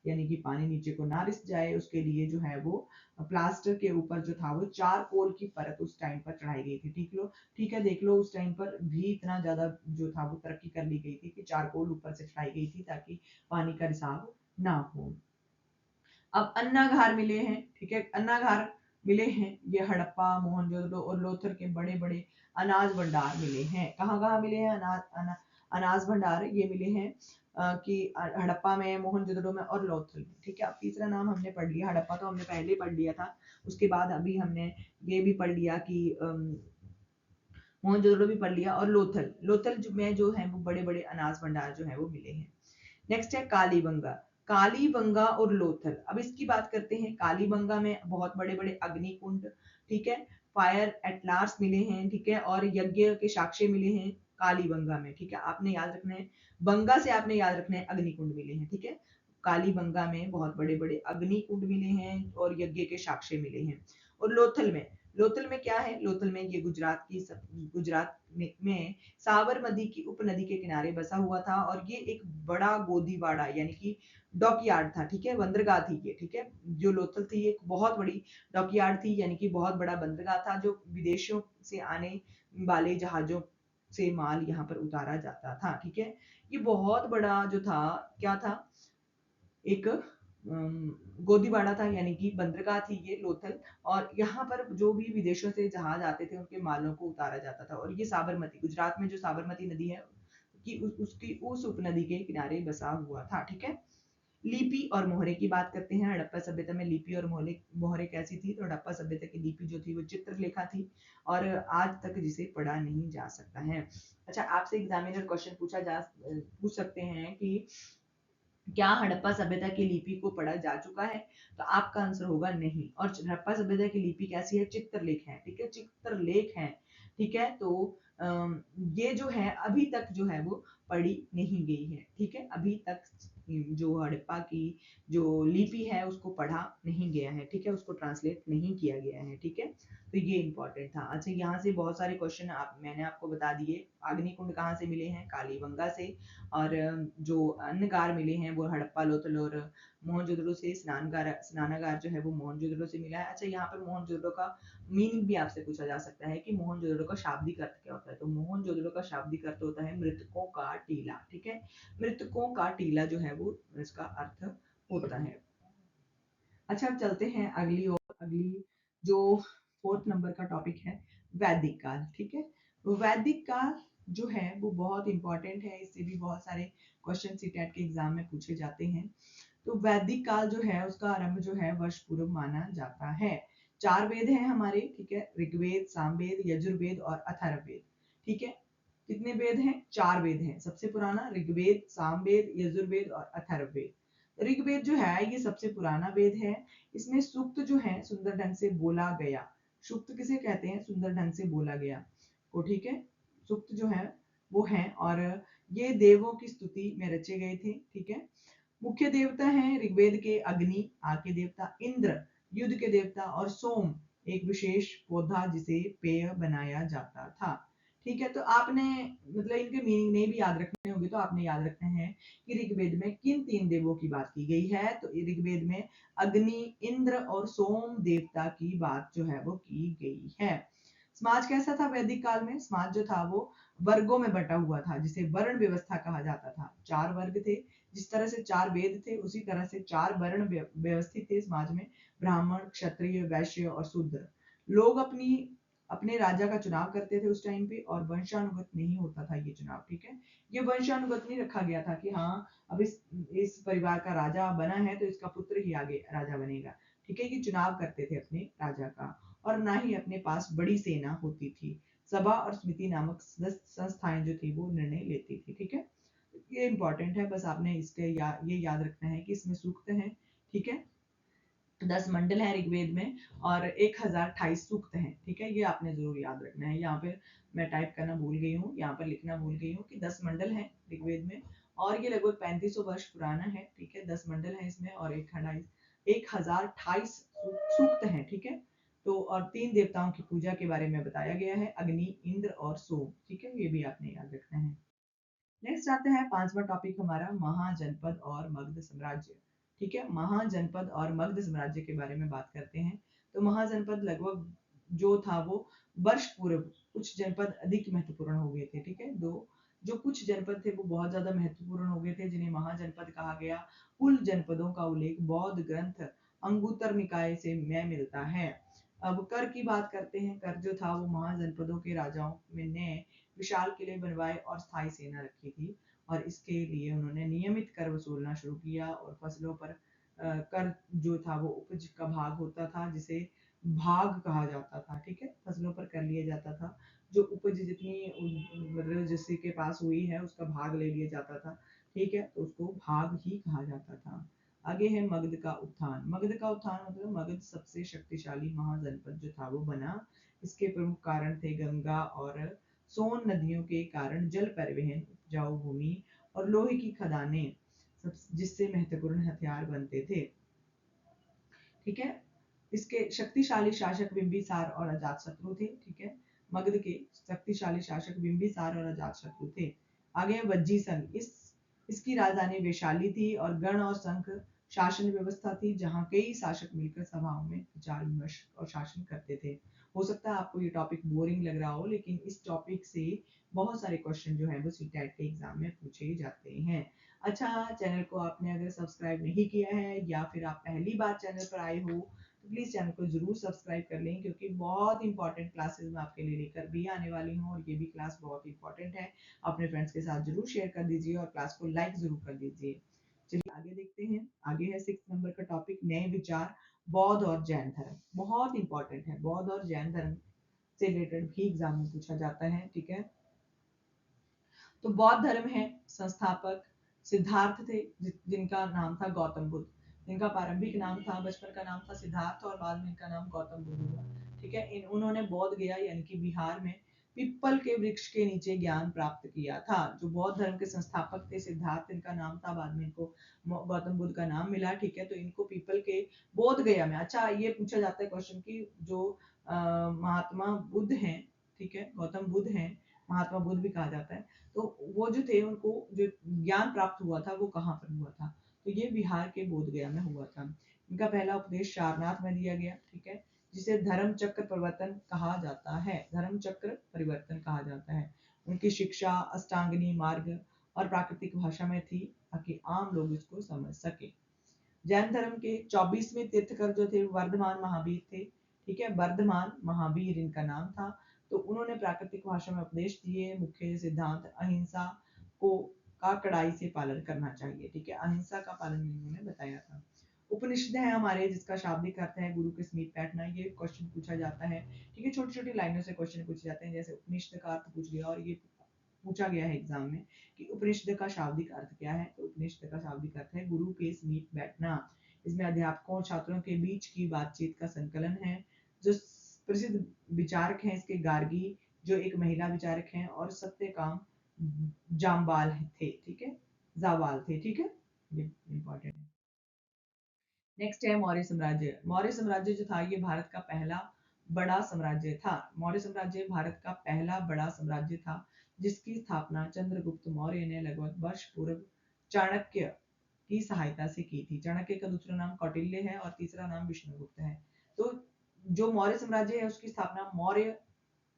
यानी कि पानी नीचे को ना रिस जाए उसके लिए जो है वो प्लास्टर के ऊपर जो था वो चारकोल की परत उस टाइम पर चढ़ाई गई थी, ठीक है। देख लो उस टाइम पर भी इतना ज्यादा जो था वो तरक्की कर ली गई थी कि चारकोल ऊपर से चढ़ाई गई थी ताकि पानी का रिसाव ना हो। अब अन्नागार मिले हैं, ठीक है, अन्नागार मिले हैं। ये हड़प्पा, मोहनजोदड़ो और लोथल के बड़े बड़े अनाज भंडार मिले हैं। कहाँ कहाँ मिले हैं अनाज भंडार, ये मिले हैं कि हड़प्पा में, मोहनजोदड़ो में और लोथल में, ठीक है। अब तीसरा नाम हमने पढ़ लिया, हड़प्पा तो हमने पहले पढ़ लिया था। उसके बाद अभी हमने ये भी पढ़ लिया कि मोहनजोदड़ो भी पढ़ लिया और लोथल में जो है वो बड़े बड़े अनाज भंडार जो है वो मिले हैं। नेक्स्ट है कालीबंगा। कालीबंगा और लोथल, अब इसकी बात करते हैं। कालीबंगा में बहुत बड़े बड़े अग्निकुंड, ठीक है, फायर एटलास मिले हैं, ठीक है, और यज्ञ के साक्ष्य मिले हैं कालीबंगा में, ठीक है। आपने याद रखना है बंगा से आपने याद रखना है अग्निकुंड मिले हैं, ठीक है। कालीबंगा में बहुत बड़े बड़े अग्निकुंड मिले हैं और यज्ञ के साक्ष्य मिले हैं। और लोथल में क्या है, लोथल में ये गुजरात में साबरमती की उपनदी के किनारे बसा हुआ था। और ये एक बड़ा गोदीवाड़ा यानी कि डॉकयार्ड था, ठीक है, बंदरगाह थी ये, ठीक है। जो लोथल थी एक बहुत बड़ी डॉकयार्ड थी यानी कि बहुत बड़ा बंदरगाह था जो विदेशों से आने वाले जहाजों से माल यहाँ पर उतारा जाता था, ठीक है। ये बहुत बड़ा जो था क्या था, एक गोदीवाड़ा था यानी कि बंदरगाह थी ये लोथल। और यहाँ पर जो भी विदेशों से जहाज आते थे उनके मालों को उतारा जाता था। और ये साबरमती, गुजरात में जो साबरमती नदी है कि उसकी उस उपनदी के किनारे बसा हुआ था, ठीक है। लिपि और मोहरे की बात करते हैं। हड़प्पा सभ्यता में लिपि और मोहरे कैसी थी। तो हड़प्पा सभ्यता की लिपि जो थी वो चित्रलेखा थी और आज तक जिसे पढ़ा नहीं जा सकता है। अच्छा, आपसे एग्जामिनर क्वेश्चन पूछ सकते हैं कि क्या हड़प्पा सभ्यता की लिपि को पढ़ा जा चुका है। तो आपका आंसर होगा नहीं। और हड़प्पा सभ्यता की लिपि कैसी है, चित्रलेख है, ठीक है, चित्रलेख है, ठीक है। तो ये जो है अभी तक जो है वो पढ़ी नहीं गई है, ठीक है, अभी तक जो हड़प्पा की जो लिपि है उसको पढ़ा नहीं गया है, ठीक है, उसको ट्रांसलेट नहीं किया गया है, ठीक है। तो ये इंपॉर्टेंट था। अच्छा, यहाँ से बहुत सारे क्वेश्चन मैंने आपको बता दिए। अग्निकुंड कहाँ से मिले हैं? कालीबंगा से। और जो अन्नगार मिले हैं वो हड़प्पा, लोथल और मोहनजोदड़ो से। स्नानागार जो है वो मोहनजोदड़ो से मिला है। अच्छा, यहाँ पर मोहनजोदड़ो का मीनिंग भी आपसे पूछा जा सकता है कि मोहनजोदड़ो का शाब्दिक अर्थ क्या होता है। तो मोहनजोदड़ो का शाब्दिक अर्थ होता है मृतकों का टीला, ठीक है। मृतकों का टीला जो है वो इसका अर्थ होता है। अच्छा, अब चलते हैं अगली जो 4th नंबर का टॉपिक है, वैदिक काल, ठीक है। वैदिक काल जो है वो बहुत इंपॉर्टेंट है, इससे भी बहुत सारे क्वेश्चन सीटेट के एग्जाम में पूछे जाते हैं। तो वैदिक काल जो है उसका आरंभ जो है वर्ष पूर्व माना जाता है। 4 वेद हैं हमारे, ठीक है, ऋग्वेद, सामवेद, यजुर्वेद और अथर्ववेद, ठीक है। कितने वेद हैं? 4 वेद हैं। सबसे पुराना ऋग्वेद, सामवेद, यजुर्वेद और अथर्ववेद। ऋग्वेद जो है ये सबसे पुराना वेद है। इसमें सूक्त जो है सुंदर ढंग से बोला गया। सूक्त किसे कहते हैं? सुंदर ढंग से बोला गया को, ठीक है। सूक्त जो है वो है, और ये देवों की स्तुति में रचे गए थे, ठीक है। मुख्य देवता हैं ऋग्वेद के अग्नि, आग के देवता इंद्र, युद्ध के देवता, और सोम एक विशेष पौधा जिसे पेय बनाया जाता था, ठीक है। तो आपने मतलब इनके मीनिंग नहीं भी याद रखने होंगे तो आपने याद रखना है कि ऋग्वेद में किन 3 देवों की बात की गई है। तो ऋग्वेद में अग्नि, इंद्र और सोम देवता की बात जो है वो की गई है। समाज कैसा था वैदिक काल में? समाज जो था वो वर्गों में बटा हुआ था, जिसे वर्ण व्यवस्था कहा जाता था। 4 वर्ग थे। जिस तरह से 4 वेद थे उसी तरह से 4 वर्ण व्यवस्थित थे समाज में। ब्राह्मण, क्षत्रिय, वैश्य और शूद्र। लोग अपने राजा का चुनाव करते थे उस टाइम पे, और वंशानुगत नहीं होता था ये चुनाव, ठीक है। ये वंशानुगत नहीं रखा गया था कि हाँ अब इस परिवार का राजा बना है तो इसका पुत्र ही आगे राजा बनेगा, ठीक है। ये चुनाव करते थे अपने राजा का, और ना ही अपने पास बड़ी सेना होती थी। सभा और समिति नामक संस्थाएं जो थी वो निर्णय लेती थी, ठीक है। ये इंपॉर्टेंट है, बस आपने ये याद रखना है कि इसमें सूक्त है, ठीक है। 10 मंडल है ऋग्वेद में और 1028 सूक्त हैं, ठीक है। ये आपने जरूर याद रखना है। यहाँ पे मैं टाइप करना भूल गई हूँ, यहाँ पर लिखना भूल गई हूँ कि 10 मंडल हैं ऋग्वेद में, और ये लगभग 3500 वर्ष पुराना है, ठीक है। 10 मंडल है इसमें और 1028 सूक्त हैं, ठीक है। तो और 3 देवताओं की पूजा के बारे में बताया गया है, अग्नि, इंद्र और सोम, ठीक है। ये भी आपने याद रखना है। नेक्स्ट आते हैं 5वां टॉपिक हमारा, महाजनपद और मगध साम्राज्य, ठीक है। महाजनपद और मगध साम्राज्य के बारे में बात करते हैं। तो महाजनपद लगभग जो था वो वर्ष पूर्व कुछ जनपद अधिक महत्वपूर्ण हो गए थे, ठीक है। जो कुछ जनपद थे वो बहुत ज्यादा महत्वपूर्ण हो गए थे, जिन्हें महाजनपद कहा गया। कुल जनपदों का उल्लेख बौद्ध ग्रंथ अंगुत्तर निकाय से में मिलता है। अब कर की बात करते हैं। कर जो था वो महाजनपदों के राजाओं ने विशाल किले बनवाए और स्थायी सेना रखी थी, और इसके लिए उन्होंने नियमित कर वसूलना शुरू किया। और फसलों पर कर जो था वो उपज का भाग होता था, जिसे भाग कहा जाता था, ठीक है। फसलों पर कर लिया जाता था, जो उपज जितनी मतलब जिसके के पास हुई है उसका भाग ले लिया जाता था, ठीक है। तो उसको भाग ही कहा जाता था। आगे है मगध का उत्थान। मगध का उत्थान मतलब मगध सबसे शक्तिशाली महाजनपद जो था वो बना। इसके प्रमुख कारण थे गंगा और सोन नदियों के कारण जल परिवहन, उपजाऊ भूमि और लोहे की खदानें, जिससे महत्वपूर्ण हथियार बनते थे, ठीक है। इसके शक्तिशाली शासक बिंबिसार और अजातशत्रु थे, ठीक है। मगध के शक्तिशाली शासक बिंबिसार और अजातशत्रु थे। आगे वज्जी संघ। इसकी राजधानी वैशाली थी, और गण और संघ शासन व्यवस्था थी, जहां कई शासक मिलकर सभाओं में विचार विमर्श और शासन करते थे। हो सकता है आपको ये टॉपिक बोरिंग लग रहा हो, लेकिन इस टॉपिक से बहुत सारे क्वेश्चन जो है वो सीटेट के एग्जाम में पूछे जाते हैं। अच्छा, चैनल को आपने अगर सब्सक्राइब नहीं किया है या फिर आप पहली बार चैनल पर आए हो तो प्लीज चैनल को जरूर सब्सक्राइब कर लें, क्योंकि बहुत इंपॉर्टेंट क्लासेस मैं आपके लिए लेकर भी आने वाली हूँ, और ये भी क्लास बहुत इंपॉर्टेंट है। अपने फ्रेंड्स के साथ जरूर शेयर कर दीजिए और क्लास को लाइक जरूर कर दीजिए। चलिए आगे देखते हैं। आगे है 6 नंबर का टॉपिक, नए विचार, बौद्ध और जैन धर्म। बहुत इंपॉर्टेंट है, बौद्ध और जैन धर्म से रिलेटेड भी एग्जाम में पूछा जाता है, ठीक है। तो बौद्ध धर्म है संस्थापक सिद्धार्थ थे, जिनका नाम था गौतम बुद्ध। इनका प्रारंभिक नाम था, बचपन का नाम था सिद्धार्थ, और बाद में इनका नाम गौतम बुद्ध हुआ, ठीक है। उन्होंने बौद्ध गया यानी कि बिहार में पिप्पल के वृक्ष के नीचे ज्ञान प्राप्त किया था। जो बौद्ध धर्म के संस्थापक थे सिद्धार्थ इनका नाम था, बाद में इनको गौतम बुद्ध का नाम मिला, ठीक है। तो इनको पीपल के बोध गया में, अच्छा ये पूछा जाता है क्वेश्चन की जो महात्मा बुद्ध हैं, ठीक है, गौतम बुद्ध हैं, महात्मा बुद्ध भी कहा जाता है, तो वो जो थे उनको जो ज्ञान प्राप्त हुआ था वो कहाँ पर हुआ था, तो ये बिहार के बोध गया में हुआ था। इनका पहला उपदेश सारनाथ में दिया गया, ठीक है, जिसे धर्म चक्र परिवर्तन कहा जाता है, धर्म चक्र परिवर्तन कहा जाता है। उनकी शिक्षा अष्टांगिनी मार्ग और प्राकृतिक भाषा में थी ताकि आम लोग इसको समझ सके। जैन धर्म के 24वें तीर्थकर जो थे वर्धमान महावीर थे, ठीक है, वर्धमान महावीर इनका नाम था। तो उन्होंने प्राकृतिक भाषा में उपदेश दिए, मुख्य सिद्धांत अहिंसा को का कड़ाई से पालन करना चाहिए, ठीक है, अहिंसा का पालन इन्होंने बताया था। उपनिषद है हमारे, जिसका शाब्दिक अर्थ है गुरु के समीप बैठना, ये क्वेश्चन पूछा जाता है, ठीक है, छोटी छोटी लाइनों से क्वेश्चन पूछे जाते हैं, जैसे उपनिषद का अर्थ पूछ लिया और ये पूछा गया है एग्जाम में कि उपनिषद का शाब्दिक अर्थ क्या है, तो उपनिषद का शाब्दिक अर्थ है गुरु के समीप बैठना। इसमें अध्यापकों और छात्रों के बीच की बातचीत का संकलन है। जो प्रसिद्ध विचारक हैं इसके गार्गी, जो एक महिला विचारक हैं, और सत्यकाम जाम्बाल थे, ठीक है, जावाल थे, ठीक है, ये इंपॉर्टेंट है। नेक्स्ट है मौर्य साम्राज्य। मौर्य साम्राज्य जो था ये भारत का पहला बड़ा साम्राज्य था। मौर्य साम्राज्य भारत का पहला बड़ा साम्राज्य था जिसकी स्थापना चंद्रगुप्त मौर्य ने लगभग वर्ष पूर्व चाणक्य की सहायता से की थी। चाणक्य का दूसरा नाम कौटिल्य है और तीसरा नाम विष्णुगुप्त है। तो जो मौर्य साम्राज्य है उसकी स्थापना मौर्य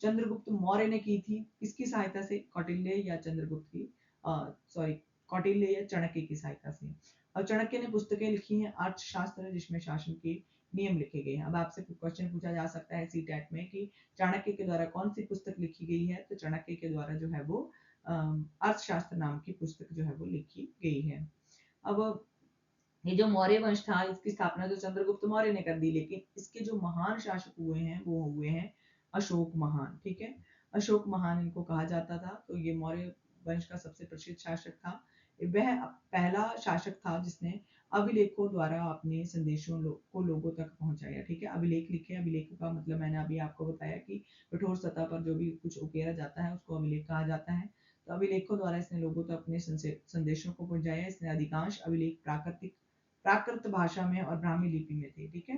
चंद्रगुप्त मौर्य ने की थी, किसकी सहायता से, कौटिल्य या चंद्रगुप्त की, सॉरी, कौटिल्य या चाणक्य की सहायता से। और चाणक्य ने पुस्तकें लिखी हैं अर्थशास्त्र, जिसमें शासन के नियम लिखे गए हैं। अब आपसे क्वेश्चन पूछा जा सकता है सीटेट में कि चाणक्य के द्वारा कौन सी पुस्तक लिखी गई है, तो चाणक्य के द्वारा जो है वो अर्थशास्त्र नाम की पुस्तक जो है वो लिखी गई है। अब ये जो मौर्य वंश था इसकी स्थापना तो चंद्रगुप्त मौर्य ने कर दी, लेकिन इसके जो महान शासक हुए हैं वो हुए हैं अशोक महान, ठीक है, अशोक महान इनको कहा जाता था। तो ये मौर्य वंश का सबसे प्रसिद्ध शासक था। वह पहला शासक था जिसने अभिलेखों द्वारा अपने संदेशों को लोगों तक पहुंचाया, ठीक है, अभिलेख लिखे, अभिलेखों का मतलब मैंने अभी आपको बताया कि कठोर सतह पर जो भी कुछ उकेरा जाता है उसको अभिलेख कहा जाता है। तो अभिलेखों द्वारा इसने लोगों तक अपने संदेशों को पहुंचाया। इसने अधिकांश अभिलेख प्राकृत भाषा में और ब्राह्मी लिपि में थे, ठीक है।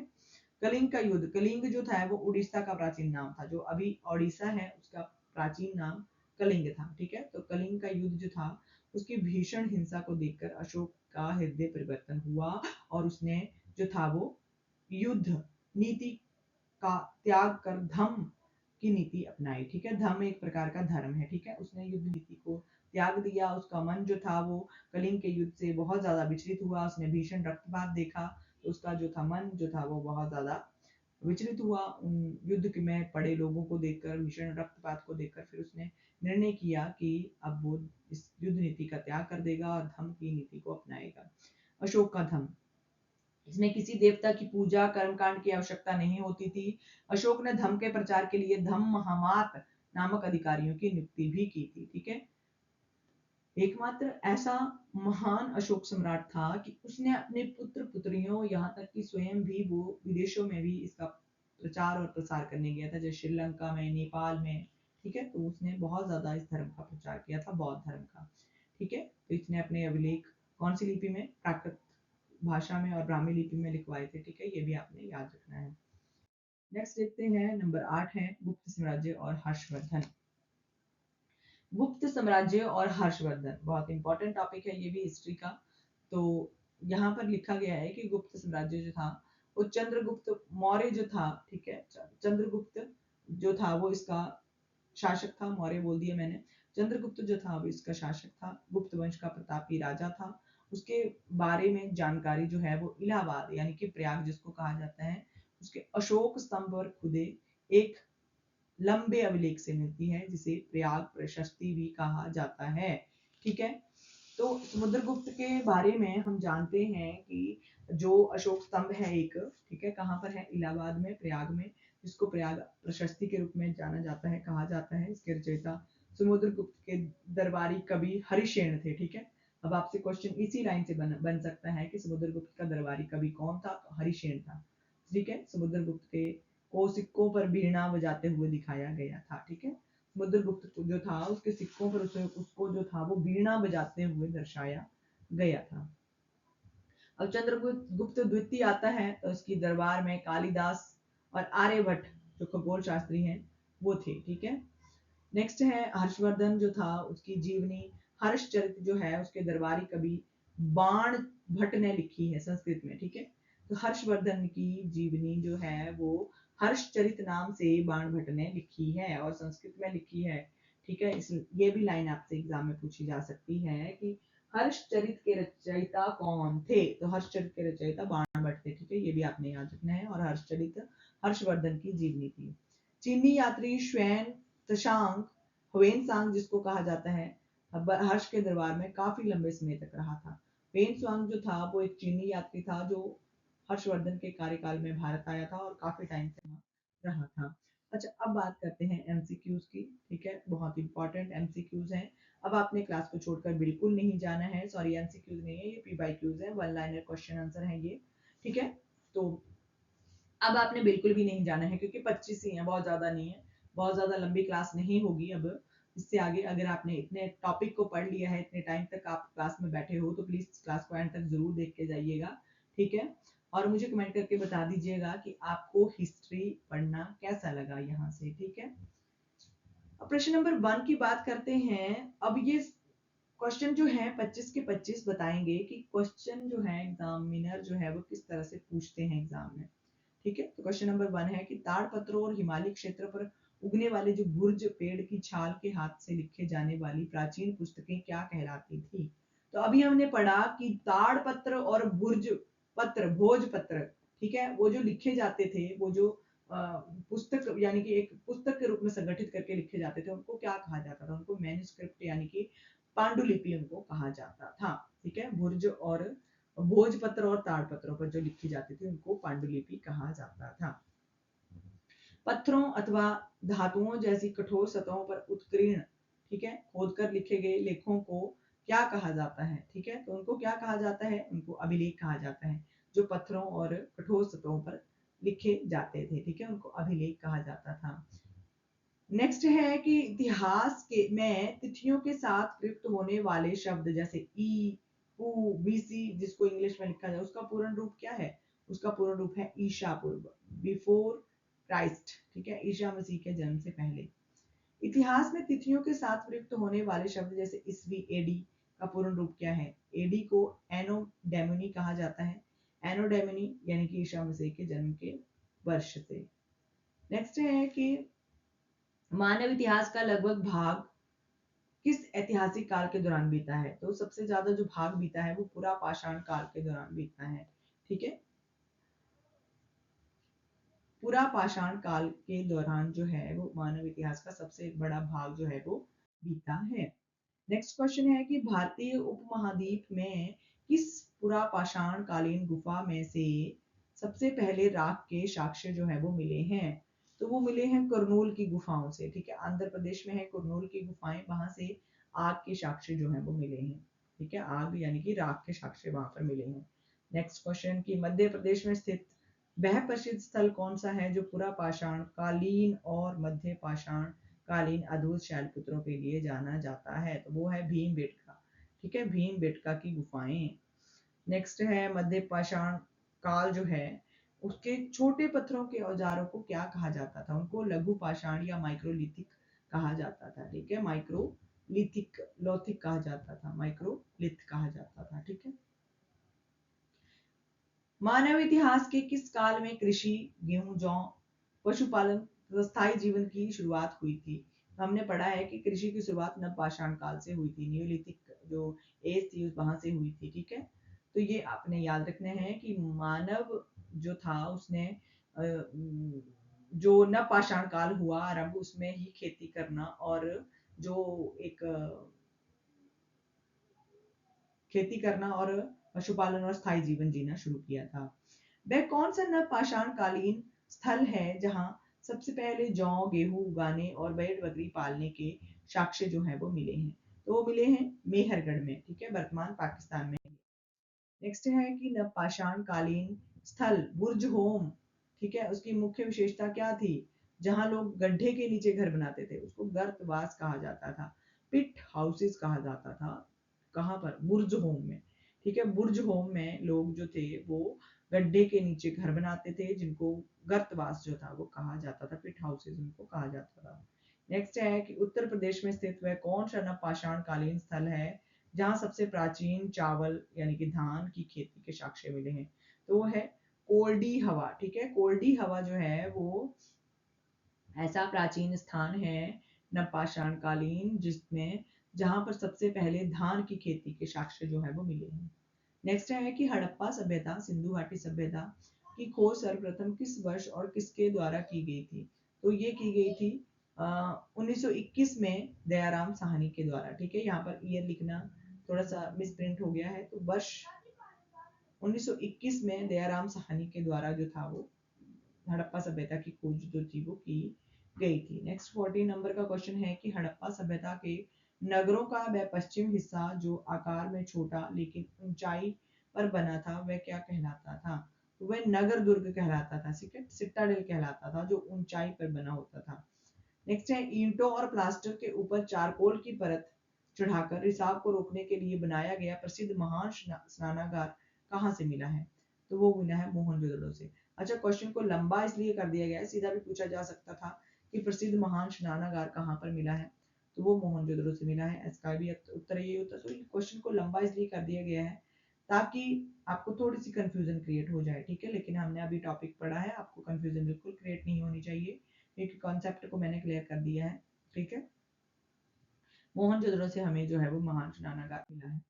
कलिंग का युद्ध, कलिंग जो था वो उड़ीसा का प्राचीन नाम था, जो अभी ओडिशा है उसका प्राचीन नाम कलिंग था, ठीक है। तो कलिंग का युद्ध जो था उसकी भीषण हिंसा को देखकर अशोक का हृदय परिवर्तन हुआ और उसने जो था वो युद्ध नीति का त्याग कर धम्म की नीति अपनाई, ठीक है, धम्म एक प्रकार का धर्म है, ठीक है, उसने युद्ध नीति को त्याग दिया। उसका मन जो था वो कलिंग के युद्ध से बहुत ज्यादा विचलित हुआ, उसने भीषण रक्तपात देखा, तो उसका जो था मन जो था वो बहुत ज्यादा विचलित हुआ उन युद्ध में पड़े लोगों को देखकर, भीषण रक्तपात को देखकर। फिर उसने निर्णय किया कि अब वो इस युद्ध नीति का त्याग कर देगा और धम्म की नीति को अपनाएगा। अशोक का धम्म, इसमें किसी देवता की पूजा कर्मकांड की आवश्यकता नहीं होती थी। अशोक ने धम्म के प्रचार के लिए धम्म महामात नामक अधिकारियों की नियुक्ति भी की थी, ठीक है। एकमात्र ऐसा महान अशोक सम्राट था कि उसने अपने पुत्र पुत्रियों, यहाँ तक कि स्वयं भी वो विदेशों में भी इसका प्रचार और प्रसार करने गया था, जैसे श्रीलंका में, नेपाल में, ठीक है। तो उसने बहुत ज्यादा इस धर्म का प्रचार किया था, बौद्ध धर्म का, ठीक है। तो इसने अपने अभिलेख कौन सी लिपि में, प्राकृत भाषा में और ब्राह्मी लिपि में लिखवाए थे, ठीक है, ये भी आपने याद रखना है। नेक्स्ट देखते हैं, नंबर 8 है गुप्त साम्राज्य और हर्षवर्धन। गुप्त साम्राज्य और हर्षवर्धन बहुत इंपॉर्टेंट टॉपिक है ये भी हिस्ट्री का। तो यहाँ पर लिखा गया है कि गुप्त साम्राज्य जो था वो चंद्रगुप्त मौर्य जो था, ठीक है, चंद्रगुप्त जो था वो इसका शासक था, मौर्य बोल दिया मैंने, चंद्रगुप्त जो था वो इसका शासक था, गुप्त वंश का प्रतापी राजा था। उसके बारे में जानकारी जो है वो इलाहाबाद यानी कि प्रयाग जिसको कहा जाता है उसके अशोक स्तंभ पर खुदे एक लंबे अभिलेख से मिलती है, जिसे प्रयाग प्रशस्ति भी कहा जाता है, ठीक है। तो समुद्रगुप्त के बारे में हम जानते हैं कि जो अशोक स्तंभ है एक, ठीक है, कहाँ पर है, इलाहाबाद में, प्रयाग में, जिसको प्रयाग प्रशस्ति के रूप में जाना जाता है, कहा जाता है। इसके रचयिता समुद्रगुप्त के दरबारी कवि हरिशेन थे, ठीक है। अब आपसे क्वेश्चन इसी लाइन से बन सकता है कि समुद्रगुप्त का दरबारी कवि कौन था, तो हरिशेन था, ठीक है। समुद्रगुप्त के को सिक्कों पर वीणा बजाते हुए दिखाया गया था, ठीक है। समुद्रगुप्त जो था उसके सिक्कों पर उसको जो था वो वीणा बजाते हुए दर्शाया गया था। अब चंद्रगुप्त गुप्त द्वितीय आता है तो उसकी दरबार में कालिदास और आर्यभट्ट जो खगोल शास्त्री हैं वो थे। ठीक है, नेक्स्ट है हर्षवर्धन जो था उसकी जीवनी हर्षचरित जो है उसके दरबारी कवि बाण भट्ट ने लिखी है संस्कृत में। ठीक है, तो हर्षवर्धन की जीवनी जो है वो हर्षचरित नाम से बाण भट्ट ने लिखी है और संस्कृत में लिखी है। ठीक है, इस ये भी लाइन आपसे एग्जाम में पूछी जा सकती है कि हर्षचरित के रचयिता कौन थे, तो हर्षचरित के रचयिता बाण भट्ट थे। ठीक है, ये भी आपने याद रखना है। और हर्षचरित हर्षवर्धन की जीवनी थी। चीनी यात्री श्वेन त्सांग हुएनसांग जिसको कहा जाता है हर्ष के दरबार में काफी लंबे समय तक रहा था। हुएनसांग जो था वो एक चीनी यात्री था जो हर्षवर्धन के कार्यकाल में भारत आया था और काफी टाइम से वहां रहा था। अच्छा, अब बात करते हैं एमसीक्यूज की। ठीक है, बहुत इंपॉर्टेंट एमसीक्यूज हैं। अब आपने क्लास को छोड़कर बिल्कुल नहीं जाना है। सॉरी, एमसीक्यूज नहीं है, ये पी बाई क्यूज है, वन लाइनर क्वेश्चन आंसर है ये। ठीक है, तो अब आपने बिल्कुल भी नहीं जाना है क्योंकि 25 ही है, बहुत ज्यादा नहीं है, बहुत ज्यादा लंबी क्लास नहीं होगी। अब इससे आगे अगर आपने इतने टॉपिक को पढ़ लिया है, इतने टाइम तक आप क्लास में बैठे हो, तो प्लीज क्लास को एंड तक जरूर देख के जाइएगा। ठीक है, और मुझे कमेंट करके बता दीजिएगा कि आपको हिस्ट्री पढ़ना कैसा लगा यहाँ से। ठीक है, अब प्रश्न नंबर 1 की बात करते हैं। अब ये क्वेश्चन जो है 25 के 25 बताएंगे कि क्वेश्चन जो है एग्जामिनर जो है वो किस तरह से पूछते हैं एग्जाम में। ठीक है, तो क्वेश्चन नंबर 1 है कि ताड़ पत्रों और हिमालय क्षेत्र पर उगने वाले जो बुर्ज पेड़ की छाल के हाथ से लिखे जाने वाली प्राचीन पुस्तकें क्या कहलाती थी। तो अभी हमने पढ़ा कि ताड़ पत्र और बुर्ज पत्र, भोज पत्र, ठीक है, वो जो लिखे जाते थे, वो जो पुस्तक यानी कि एक पुस्तक के रूप में संगठित करके लिखे जाते थे, उनको क्या कहा जाता था, उनको मैन्युस्क्रिप्ट यानी कि पांडुलिपि उनको कहा जाता था। ठीक है, बुर्ज और भोजपत्र और ताड़पत्रों पर जो लिखी जाती थी उनको पांडुलिपि कहा जाता था। पत्थरों अथवा धातुओं जैसी कठोर सतहों पर उत्कीर्ण, ठीक है, खोदकर लिखे गए लेखों को क्या कहा जाता है। ठीक है, तो उनको क्या कहा जाता है, उनको अभिलेख कहा जाता है। जो पत्थरों और कठोर सतहों पर लिखे जाते थे, ठीक है, उनको अभिलेख कहा जाता था। नेक्स्ट है कि इतिहास के में तिथियों के साथ प्रयुक्त होने वाले शब्द जैसे ई, ऊ, बीसी जिसको इंग्लिश में लिखा जाए उसका पूर्ण रूप क्या है, उसका पूर्ण रूप है ईशा पूर्व, बिफोर क्राइस्ट। ठीक है, ईशा मसीह के जन्म से पहले। इतिहास में तिथियों के साथ प्रयुक्त होने वाले शब्द जैसे ईस्वी, एडी का पूर्ण रूप क्या है। एडी को एनो डेमोनी कहा जाता है, एनो डेमोनी यानी कि ईशा मसीह के जन्म के वर्ष से। नेक्स्ट है कि मानव इतिहास का लगभग भाग किस ऐतिहासिक काल के दौरान बीता है। तो सबसे ज्यादा जो भाग बीता है वो पूरा पाषाण काल के दौरान बीता है। ठीक है, पूरा पाषाण काल के दौरान जो है वो मानव इतिहास का सबसे बड़ा भाग जो है वो बीता है। नेक्स्ट क्वेश्चन है कि भारतीय उपमहाद्वीप में किस पूरा पाषाण कालीन गुफा में से सबसे पहले राख के साक्ष्य जो है वो मिले हैं। तो वो मिले हैं कुरनूल की गुफाओं से। ठीक है, आंध्र प्रदेश में है कुरनूल की गुफाएं, वहां से आग के साक्ष्य जो है वो मिले हैं। ठीक है, आग यानी कि राख के साक्ष्य वहां पर मिले हैं। नेक्स्ट क्वेश्चन कि मध्य प्रदेश में स्थित वह प्रसिद्ध स्थल कौन सा है जो पूरा पाषाण कालीन और मध्य पाषाण कालीन अद्भुत शैलपुत्रों के लिए जाना जाता है। तो वो है भीम बेटका। ठीक है, भीम बेटका की गुफाएं। नेक्स्ट है मध्य पाषाण काल जो है उसके छोटे पत्थरों के औजारों को क्या कहा जाता था, उनको लघु पाषाण या माइक्रोलिथिक कहा जाता था। ठीक है, माइक्रोलिथिक लोथिक कहा जाता था, माइक्रोलिथ कहा जाता था। ठीक है, मानव इतिहास के किस काल में कृषि, गेहूं, जौ, पशुपालन तथा स्थायी जीवन की शुरुआत हुई थी। तो हमने पढ़ा है कि कृषि की शुरुआत नवपाषाण काल से हुई थी, न्यूलिथिक जो एज थी वहां से हुई थी। ठीक है, तो ये आपने याद रखने हैं कि मानव जो था उसने जो नवपाषाण काल हुआ आरंभ उसमें ही खेती करना और जो एक खेती करना और पशुपालन और स्थायी जीवन जीना शुरू किया था। वह कौन सा नवपाषाण कालीन स्थल है जहां सबसे पहले जौ, गेहूं उगाने और भेड़ बकरी पालने के साक्ष्य जो है वो मिले हैं। तो वो मिले हैं मेहरगढ़ में। ठीक है, वर्तमान पाकिस्तान में। नेक्स्ट है कि नवपाषाण कालीन स्थल बुर्ज होम, ठीक है, उसकी मुख्य विशेषता क्या थी। जहां लोग गड्ढे के नीचे घर बनाते थे उसको गर्तवास कहा जाता था। पिट हाउसेस कहा जाता था। कहाँ पर? बुर्ज होम में। ठीक है, बुर्ज होम में लोग जो थे वो गड्ढे के नीचे घर बनाते थे, जिनको गर्तवास जो था वो कहा जाता था, पिट हाउसेस उनको कहा जाता था। नेक्स्ट है कि उत्तर प्रदेश में स्थित वह कौन सा नवपाषाण कालीन स्थल है जहां सबसे प्राचीन चावल यानी कि धान की खेती के साक्ष्य मिले हैं? तो वो है कोल्डी हवा। ठीक है, कोल्डी हवा जो है वो ऐसा प्राचीन स्थान है नवपाषाण कालीन जिसमें जहां पर सबसे पहले धान की खेती के साक्ष्य जो है वो मिले हैं। नेक्स्ट है कि हड़प्पा सभ्यता, सिंधु घाटी सभ्यता की खोज सर्वप्रथम किस वर्ष और किसके द्वारा की गई थी? तो ये की गई थी 1921 में दयाराम साहनी के द्वारा। ठीक है, यहाँ पर ईयर लिखना थोड़ा सा मिसप्रिंट हो गया है, तो वर्ष 1921 में दयाराम साहनी के द्वारा जो था वो हड़प्पा सभ्यता की खोज जो थी वो की गई थी। नेक्स्ट 14 नंबर का क्वेश्चन है कि हड़प्पा सभ्यता के नगरों का वह पश्चिम हिस्सा जो आकार में छोटा लेकिन ऊंचाई पर बना था वह क्या कहलाता था? तो वह नगर दुर्ग कहलाता था, सिटाडेल कहलाता था, जो ऊंचाई पर बना होता था। नेक्स्ट है ईंटों और प्लास्टर के ऊपर चारकोल की परत चढ़ाकर रिसाव को रोकने के लिए बनाया गया प्रसिद्ध महान स्नानागार कहाँ से मिला है? तो वो मिला है मोहनजोदड़ो से। अच्छा, क्वेश्चन को लंबा इसलिए कर दिया गया है, सीधा भी पूछा जा सकता था कि प्रसिद्ध महान स्नानागार कहाँ पर मिला है, तो वो मोहनजोदड़ो से मिला है। इसका भी उत्तर यही होता है। तो क्वेश्चन को लंबा इसलिए कर दिया गया है ताकि आपको थोड़ी सी कंफ्यूजन क्रिएट हो जाए। ठीक है, लेकिन हमने अभी टॉपिक पढ़ा है, आपको कंफ्यूजन बिल्कुल क्रिएट नहीं होनी चाहिए, क्योंकि कॉन्सेप्ट को मैंने क्लियर कर दिया है। ठीक है, मोहनजोदड़ो से हमें जो है वो महान स्नानागार मिला है।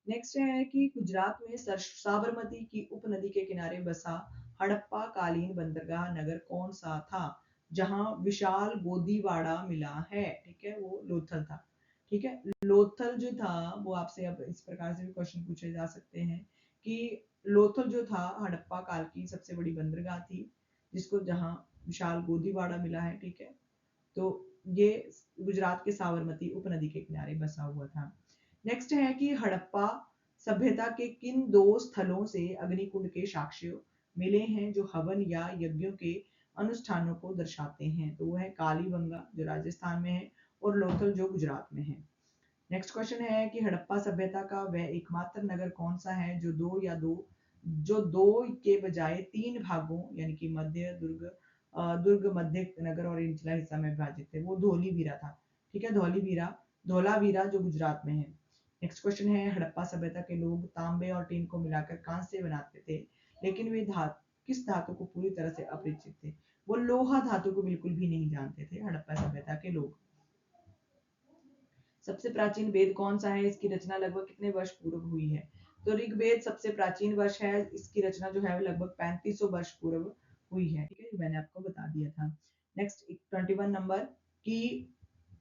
नेक्स्ट है कि गुजरात में साबरमती की उपनदी के किनारे बसा हड़प्पा कालीन बंदरगाह नगर कौन सा था जहां विशाल गोदीवाड़ा मिला है? ठीक है, वो लोथल था। ठीक है, लोथल जो था वो आपसे अब इस प्रकार से भी क्वेश्चन पूछे जा सकते हैं कि लोथल जो था हड़प्पा काल की सबसे बड़ी बंदरगाह थी, जिसको जहां विशाल गोदीवाड़ा मिला है। ठीक है, तो ये गुजरात के साबरमती उपनदी के किनारे बसा हुआ था। नेक्स्ट है कि हड़प्पा सभ्यता के किन दो स्थलों से अग्निकुंड के साक्ष्य मिले हैं जो हवन या यज्ञों के अनुष्ठानों को दर्शाते हैं? तो वो है कालीबंगा जो राजस्थान में है और लोथल जो गुजरात में है। नेक्स्ट क्वेश्चन है कि हड़प्पा सभ्यता का वह एकमात्र नगर कौन सा है जो दो के बजाय तीन भागों यानी कि दुर्ग मध्य नगर और निचला हिस्सा में विभाजित थे? वो धोलीवीरा था। ठीक है, धोलावीरा जो गुजरात में है। नेक्स्ट क्वेश्चन है हड़प्पा सभ्यता के लोग तांबे और टीन को मिलाकर कांस्य बनाते थे, लेकिन वे किस धातु को पूरी तरह से अपरिचित थे? वो लोहा धातु को बिल्कुल भी नहीं जानते थे हड़प्पा सभ्यता के लोग। सबसे प्राचीन वेद कौन सा है? इसकी रचना लगभग कितने वर्ष पूर्व हुई है? तो ऋग्वेद सबसे प्राचीन वर्ष है, इसकी रचना जो है लगभग 3500 वर्ष पूर्व हुई है। ठीक है, मैंने आपको बता दिया था। नेक्स्ट 21 नंबर की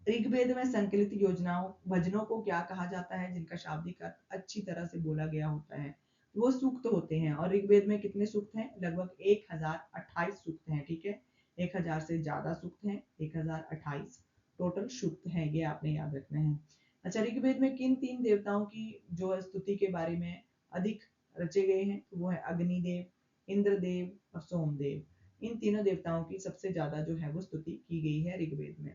ऋग्वेद में संकलित योजनाओं भजनों को क्या कहा जाता है जिनका शाब्दिक अर्थ अच्छी तरह से बोला गया होता है? वो सूक्त होते हैं। और ऋग्वेद में कितने सूक्त हैं? लगभग 1028 सूक्त हैं। ठीक है, 1000 से ज्यादा सूक्त हैं, 1028 टोटल सूक्त हैं, ये आपने याद रखना है। अच्छा, ऋग्वेद में किन तीन देवताओं की जो स्तुति के बारे में अधिक रचे गए हैं? तो वो है अग्निदेव, इंद्रदेव और सोमदेव। इन तीनों देवताओं की सबसे ज्यादा जो है वो स्तुति की गई है ऋग्वेद में।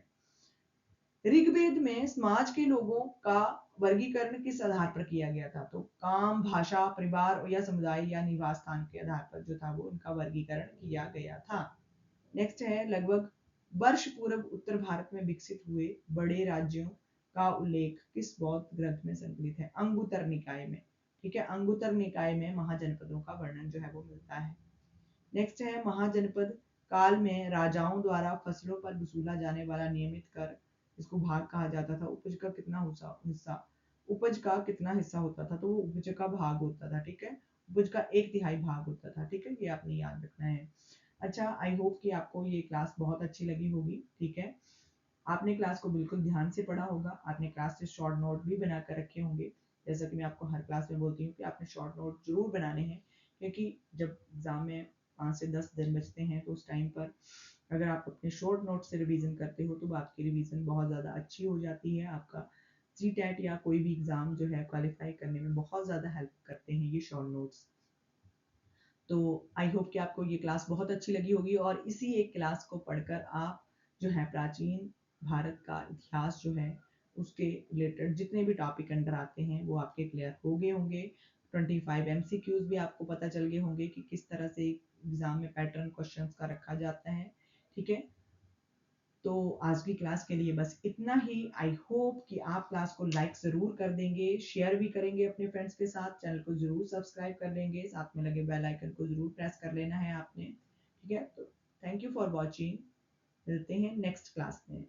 ऋग्वेद में समाज के लोगों का वर्गीकरण किस आधार पर किया गया था? तो काम, भाषा, परिवार या समुदाय या निवास स्थान के आधार पर जो था वो उनका वर्गीकरण किया गया था। नेक्स्ट है लगभग वर्ष पूर्व उत्तर भारत में विकसित हुए बड़े राज्यों का उल्लेख किस बौद्ध ग्रंथ में संकलित है? अंगुत्तर निकाय में। ठीक है, अंगुत्तर निकाय में महाजनपदों का वर्णन जो है वो मिलता है। नेक्स्ट है महाजनपद काल में राजाओं द्वारा फसलों पर वसूला जाने वाला नियमित कर, इसको भाग कहा जाता था। उपज का कितना हिस्सा होता था? तो वो उपज का भाग होता था। ठीक है, उपज का 1/3 भाग होता था। ठीक है, ये आपने याद रखना है। अच्छा, आई होप कि आपको ये क्लास बहुत अच्छी लगी होगी। ठीक है, आपने क्लास को बिल्कुल ध्यान से पढ़ा होगा, आपने क्लास से शॉर्ट नोट भी बना कर रखे होंगे। जैसा कि मैं आपको हर क्लास में बोलती हूँ कि आपने शॉर्ट नोट जरूर बनाने हैं, क्योंकि जब एग्जाम में 5 से 10 दिन बचते हैं तो उस टाइम पर अगर आप अपने शॉर्ट नोट से रिवीजन करते हो तो आपकी रिवीजन बहुत ज़्यादा अच्छी हो जाती है। आपका CTET या कोई भी एग्जाम जो है क्वालिफाई करने में बहुत ज़्यादा हेल्प करते हैं ये शॉर्ट नोट्स। तो आई होप कि आपको ये क्लास बहुत अच्छी लगी होगी और इसी एक क्लास को पढ़कर आप जो है प्राचीन भारत का इतिहास जो है उसके रिलेटेड जितने भी टॉपिक अंडर आते हैं वो आपके क्लियर हो गए होंगे। 25 MCQs भी आपको पता चल गए होंगे कि किस तरह से एग्जाम में पैटर्न क्वेश्चंस का रखा जाता है। ठीक है, तो आज की क्लास के लिए बस इतना ही। आई होप कि आप क्लास को लाइक जरूर कर देंगे, शेयर भी करेंगे अपने फ्रेंड्स के साथ, चैनल को जरूर सब्सक्राइब कर लेंगे, साथ में लगे बेल आइकन को जरूर प्रेस कर लेना है आपने। ठीक है, तो थैंक यू फॉर वॉचिंग, मिलते हैं नेक्स्ट क्लास में।